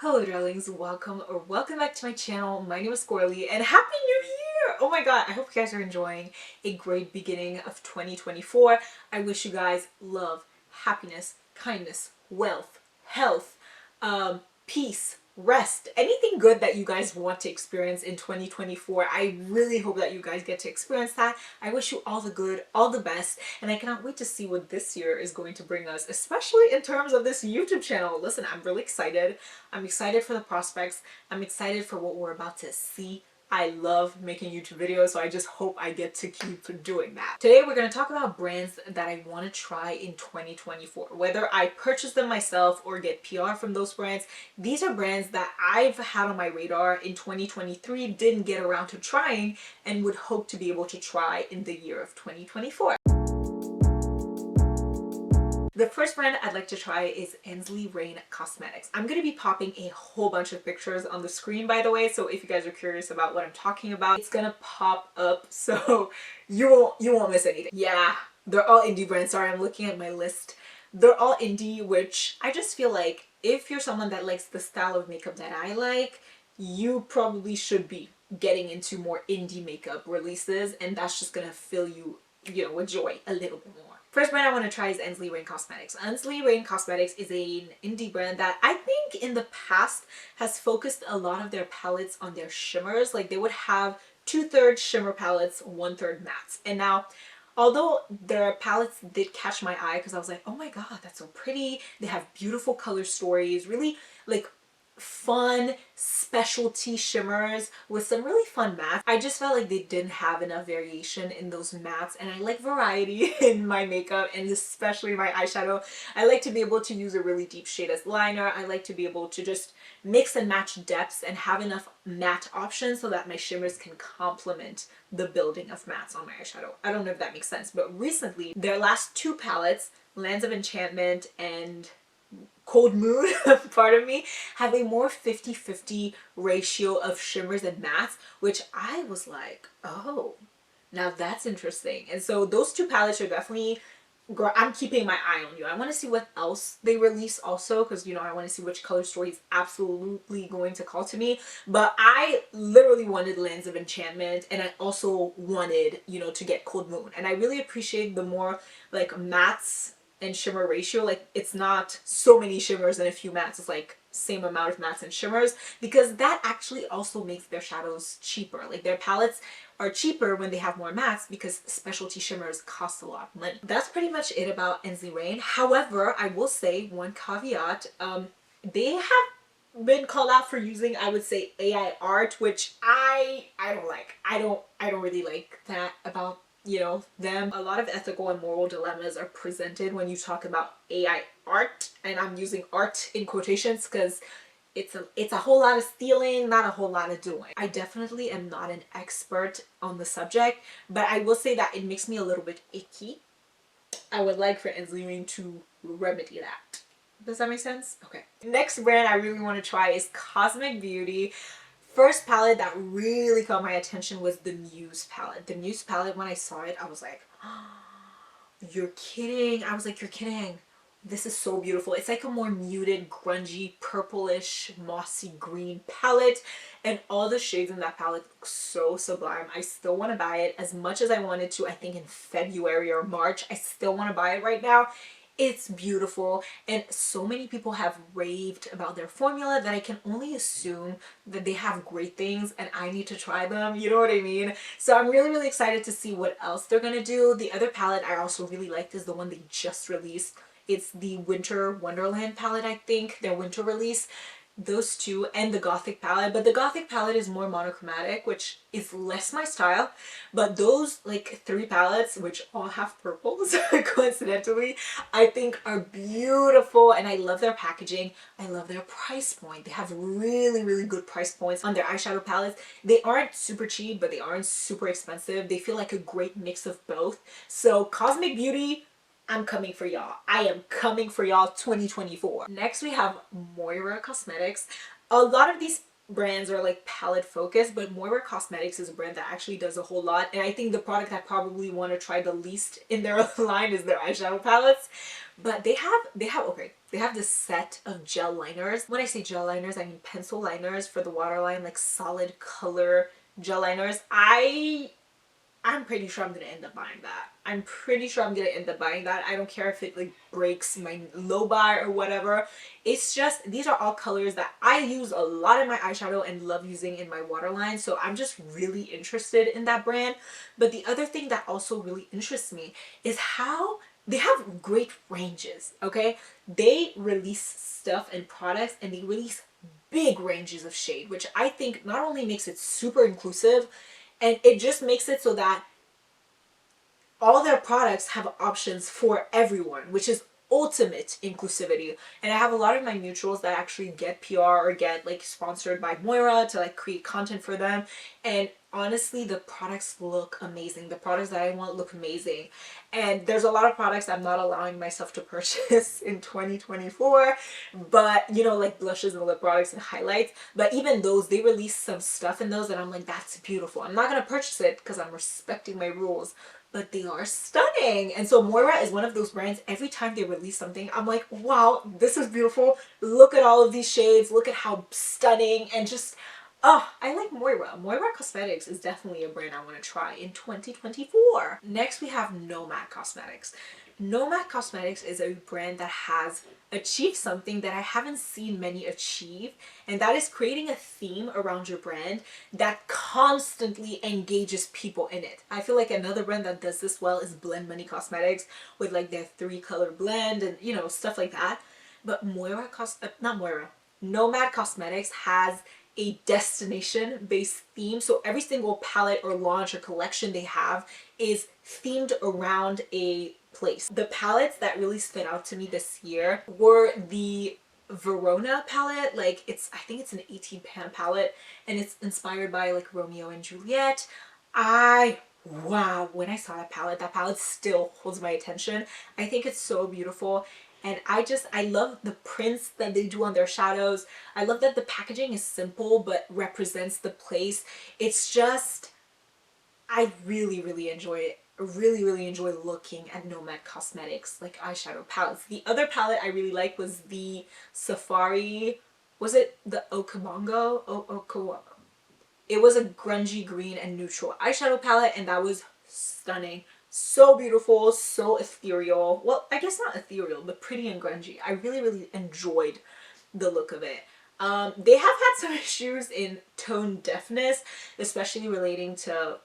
Hello darlings, welcome or welcome back to my channel. My name is Coralie and Happy New Year! Oh my god, I hope you guys are enjoying a great beginning of 2024. I wish you guys love, happiness, kindness, wealth, health, peace, rest, anything good that you guys want to experience in 2024. I really hope that you guys get to experience that. I wish you all the good, all the best, and I cannot wait to see what this year is going to bring us, especially in terms of this YouTube channel. Listen, I'm really excited. I'm excited for the prospects. I'm excited for what we're about to see. I love making YouTube videos, so I just hope I get to keep doing that. Today we're going to talk about brands that I want to try in 2024. Whether I purchase them myself or get PR from those brands, these are brands that I've had on my radar in 2023, didn't get around to trying, and would hope to be able to try in the year of 2024. The first brand I'd like to try is Elle Cosmetics. I'm going to be popping a whole bunch of pictures on the screen, by the way, so if you guys are curious about what I'm talking about, it's going to pop up so you won't miss anything. Yeah, they're all indie brands. Sorry, I'm looking at my list. They're all indie, which I just feel like if you're someone that likes the style of makeup that I like, you probably should be getting into more indie makeup releases, and that's just going to fill you, with joy a little bit more. First brand I want to try is Elle Cosmetics. Elle Cosmetics is an indie brand that I think in the past has focused a lot of their palettes on their shimmers. Like they would have 2/3 shimmer palettes, 1/3 mattes. And now, although their palettes did catch my eye because I was like, oh my god, that's so pretty. They have beautiful color stories, really like fun specialty shimmers with some really fun mattes. I just felt like they didn't have enough variation in those mattes, and I like variety in my makeup, and especially my eyeshadow. I like to be able to use a really deep shade as liner. I like to be able to just mix and match depths and have enough matte options so that my shimmers can complement the building of mattes on my eyeshadow. I don't know if that makes sense, but recently their last two palettes, Lands of Enchantment and Cold Moon, pardon me, have a more 50-50 ratio of shimmers and mattes, which I was like, oh, now that's interesting. And so those two palettes are definitely, girl, I'm keeping my eye on you. I want to see what else they release also, because I want to see which color story is absolutely going to call to me. But I literally wanted Lands of Enchantment, and I also wanted to get Cold Moon, and I really appreciate the more like mattes and shimmer ratio. Like it's not so many shimmers and a few mattes, it's like same amount of mattes and shimmers, because that actually also makes their shadows cheaper. Like their palettes are cheaper when they have more mattes because specialty shimmers cost a lot of money. That's pretty much it about Elle. However, I will say one caveat, they have been called out for using, I would say, AI art, which I don't like. I don't really like that about them. A lot of ethical and moral dilemmas are presented when you talk about AI art, and I'm using art in quotations because it's a whole lot of stealing, not a whole lot of doing. I definitely am not an expert on the subject, but I will say that it makes me a little bit icky. I would like for Elle to remedy that. Does that make sense? Okay. Next brand I really want to try is Cosmic Beauty. First palette that really caught my attention was the Muse palette. The Muse palette, when I saw it, I was like, oh, you're kidding. I was like, you're kidding. This is so beautiful. It's like a more muted, grungy, purplish, mossy green palette, and all the shades in that palette look so sublime. I still want to buy it as much as I wanted to, I think in February or March. I still want to buy it right now. It's beautiful, and so many people have raved about their formula that I can only assume that they have great things and I need to try them, you know what I mean? So I'm really, really excited to see what else they're gonna do. The other palette I also really liked is the one they just released. It's the Winter Wonderland palette, I think, their winter release. Those two, and the Gothic palette, but the Gothic palette is more monochromatic, which is less my style. But those like three palettes, which all have purples coincidentally, I think are beautiful, and I love their packaging. I love their price point. They have really, really good price points on their eyeshadow palettes. They aren't super cheap, but they aren't super expensive. They feel like a great mix of both. So Cosmic Beauty, I'm coming for y'all. I am coming for y'all 2024. Next we have Mercier Cosmetics. A lot of these brands are like palette focused, but Moira Cosmetics is a brand that actually does a whole lot. And I think the product I probably want to try the least in their line is their eyeshadow palettes. But they have this set of gel liners. When I say gel liners, I mean pencil liners for the waterline, like solid color gel liners. I'm pretty sure I'm gonna end up buying that. I'm pretty sure I'm gonna end up buying that. I don't care if it like breaks my low buy or whatever. It's just, these are all colors that I use a lot in my eyeshadow and love using in my waterline. So I'm just really interested in that brand. But the other thing that also really interests me is how they have great ranges, okay? They release stuff and products and they release big ranges of shade, which I think not only makes it super inclusive, and it just makes it so that all their products have options for everyone, which is ultimate inclusivity. And I have a lot of my mutuals that actually get PR or get like sponsored by Moira to like create content for them. And honestly, the products look amazing. The products that I want look amazing. And there's a lot of products I'm not allowing myself to purchase in 2024, but you know, like blushes and lip products and highlights. But even those, they release some stuff in those that I'm like, that's beautiful. I'm not gonna purchase it because I'm respecting my rules, but they are stunning. And so Moira is one of those brands, every time they release something, I'm like, wow, this is beautiful. Look at all of these shades. Look at how stunning. And just, oh, I like Moira. Moira Cosmetics is definitely a brand I want to try in 2024. Next, we have Nomad Cosmetics. Nomad Cosmetics is a brand that has achieved something that I haven't seen many achieve, and that is creating a theme around your brand that constantly engages people in it. I feel like another brand that does this well is Blend Money Cosmetics with like their 3-color blend and you know, stuff like that. But Nomad Cosmetics has a destination based theme. So every single palette or launch or collection they have is themed around a place. The palettes that really stood out to me this year were the Verona palette. Like I think it's an 18 pan palette and it's inspired by like Romeo and Juliet. Wow, when I saw that palette still holds my attention. I think it's so beautiful. And I love the prints that they do on their shadows. I love that the packaging is simple but represents the place. It's just, I really, really enjoy it. Really enjoy looking at Nomad Cosmetics like eyeshadow palettes. The other palette I really liked was the Safari, was it the Okamongo? It was a grungy green and neutral eyeshadow palette, and that was stunning. So beautiful, so ethereal. Well, I guess not ethereal, but pretty and grungy. I really enjoyed the look of it. They have had some issues in tone deafness, especially relating to,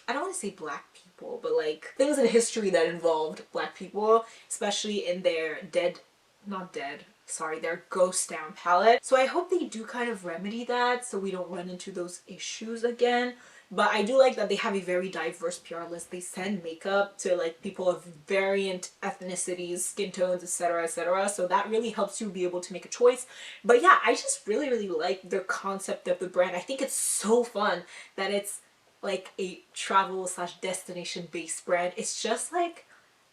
I don't want to say black people, but like things in history that involved black people, especially in their their Ghost Town palette. So I hope they do kind of remedy that so we don't run into those issues again. But I do like that they have a very diverse PR list. They send makeup to like people of variant ethnicities, skin tones, etc, etc. So that really helps you be able to make a choice. But yeah, I just really like the concept of the brand. I think it's so fun that it's like a travel slash destination based brand. It's just like,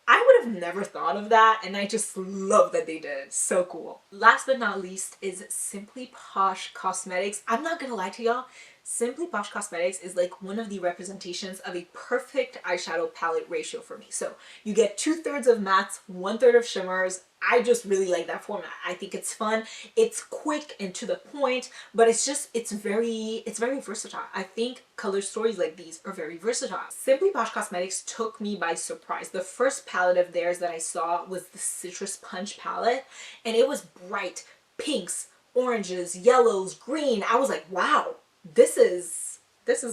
I would have never thought of that, and I just love that they did. So cool. Last but not least is Simply Posh Cosmetics. I'm not gonna lie to y'all, Simply Posh Cosmetics is like one of the representations of a perfect eyeshadow palette ratio for me. So you get 2/3 of mattes, 1/3 of shimmers. I just really like that format. I think it's fun. It's quick and to the point, but it's very versatile. I think color stories like these are very versatile. Simply Posh Cosmetics took me by surprise. The first palette of theirs that I saw was the Citrus Punch palette, and it was bright pinks, oranges, yellows, green. I was like, wow, this is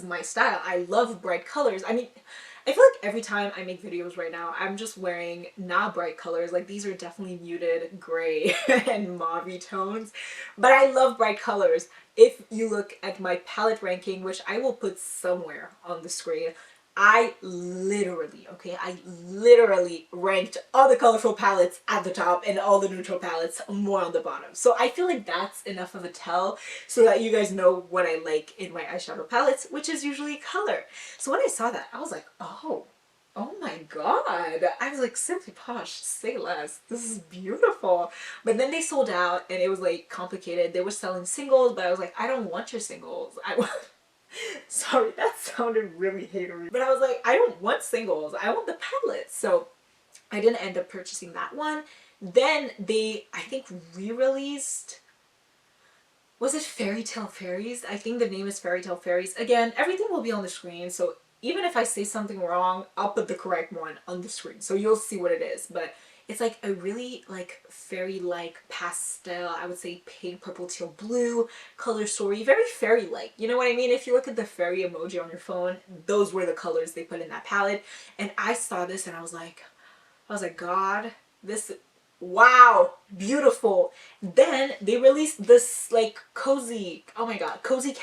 my style. I love bright colors. I mean, I feel like every time I make videos right now, I'm just wearing not bright colors. Like these are definitely muted gray and mauve tones, but I love bright colors. If you look at my palette ranking, which I will put somewhere on the screen, I literally ranked all the colorful palettes at the top and all the neutral palettes more on the bottom. So I feel like that's enough of a tell so that you guys know what I like in my eyeshadow palettes, which is usually color. So when I saw that, I was like, oh, Oh my god. I was like, Simply Posh, say less. This is beautiful. But then they sold out and it was like complicated. They were selling singles, but I was like, I don't want your singles. I want sorry, that sounded really hatery. But I was like, I don't want singles. I want the palettes. So I didn't end up purchasing that one. Then they, I think, re-released, was it Fairy Tale Fairies? I think the name is Fairy Tale Fairies. Again, everything will be on the screen, so even if I say something wrong, I'll put the correct one on the screen, so you'll see what it is. But it's like a really like fairy-like pastel, I would say pink, purple, teal, blue color story. Very fairy-like, you know what I mean? If you look at the fairy emoji on your phone, those were the colors they put in that palette. And I saw this and I was like, God, this, wow, beautiful. Then they released this like cozy, oh my god, cozy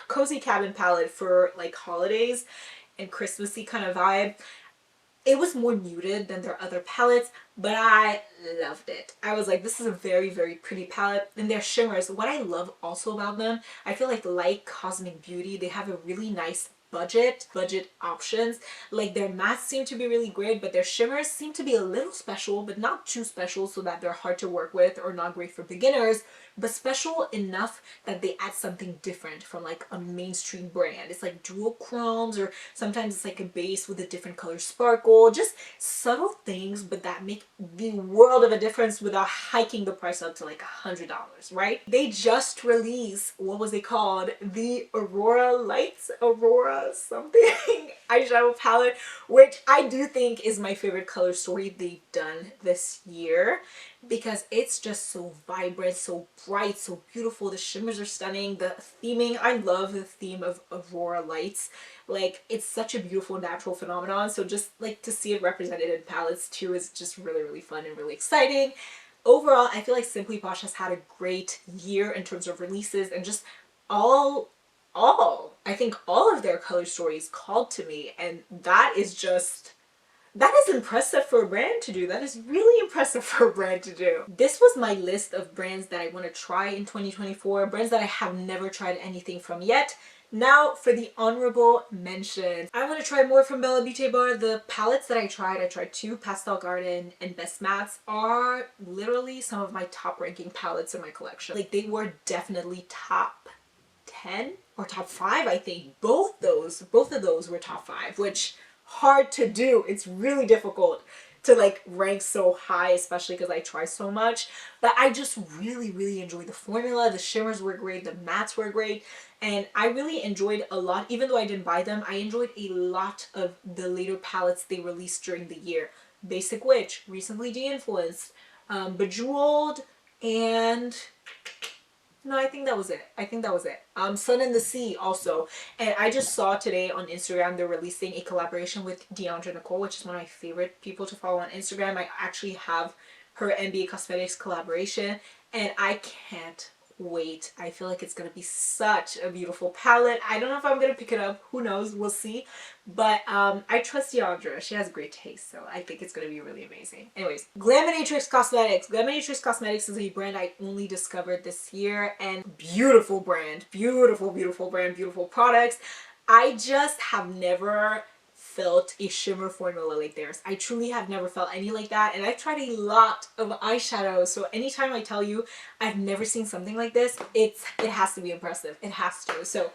cozy cabin palette for like holidays and Christmassy kind of vibe. It was more muted than their other palettes, but I loved it. I was like, this is a very, very pretty palette. And their shimmers, what I love also about them, I feel like Cosmic Beauty, they have a really nice budget options. Like their mattes seem to be really great, but their shimmers seem to be a little special, but not too special so that they're hard to work with or not great for beginners, but special enough that they add something different from like a mainstream brand. It's like dual chromes, or sometimes it's like a base with a different color sparkle, just subtle things, but that make the world of a difference without hiking the price up to like $100, right? They just released, what was it called? The Aurora something eyeshadow palette, which I do think is my favorite color story they've done this year, because it's just so vibrant, so bright, so beautiful. The shimmers are stunning. The theming, I love the theme of Aurora lights. Like, it's such a beautiful natural phenomenon, so just like to see it represented in palettes too is just really, really fun and really exciting. Overall, I feel like Simply Posh has had a great year in terms of releases, and just I think all of their color stories called to me, and that is impressive for a brand to do. That is really impressive for a brand to do. This was my list of brands that I want to try in 2024, brands that I have never tried anything from yet. Now for the honorable mentions. I want to try more from Bella Beauty Bar. The palettes that I tried two, Pastel Garden and Best Mattes, are literally some of my top ranking palettes in my collection. Like, they were definitely top 10 or top 5, I think. Both of those were top 5, which hard to do. It's really difficult to like rank so high, especially because I try so much. But I just really, really enjoyed the formula. The shimmers were great, the mattes were great, and I really enjoyed a lot. Even though I didn't buy them, I enjoyed a lot of the later palettes they released during the year. Basic Witch, Recently De-Influenced, Bejeweled, and no, I think that was it. Sun and the Sea also. And I just saw today on Instagram they're releasing a collaboration with Deandra Nicole, which is one of my favorite people to follow on Instagram. I actually have her MBA Cosmetics collaboration, and I can't wait. I feel like it's gonna be such a beautiful palette. I don't know if I'm gonna pick it up. Who knows? We'll see. But I trust Deandra. She has great taste, so I think it's gonna be really amazing. Anyways, Glaminatrix Cosmetics. Glaminatrix Cosmetics is a brand I only discovered this year, and beautiful brand. Beautiful, beautiful brand, beautiful products. I just have never felt a shimmer formula like theirs. I truly have never felt any like that, and I've tried a lot of eyeshadows, so anytime I tell you I've never seen something like this, it has to be impressive. It has to. So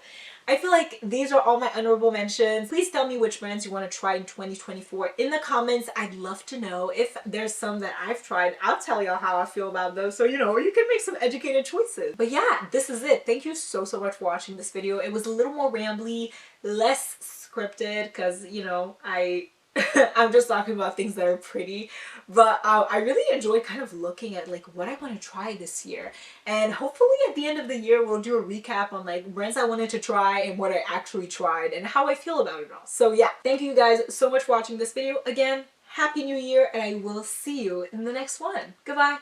I feel like these are all my honorable mentions. Please tell me which brands you want to try in 2024 in the comments. I'd love to know. If there's some that I've tried, I'll tell y'all how I feel about those, so you know, you can make some educated choices. But yeah, this is it. Thank you so much for watching this video. It was a little more rambly, less scripted, because you know, I'm just talking about things that are pretty, but I really enjoy kind of looking at like what I want to try this year, and hopefully at the end of the year we'll do a recap on like brands I wanted to try and what I actually tried and how I feel about it all. So yeah, thank you guys so much for watching this video. Again, Happy New Year, and I will see you in the next one. Goodbye.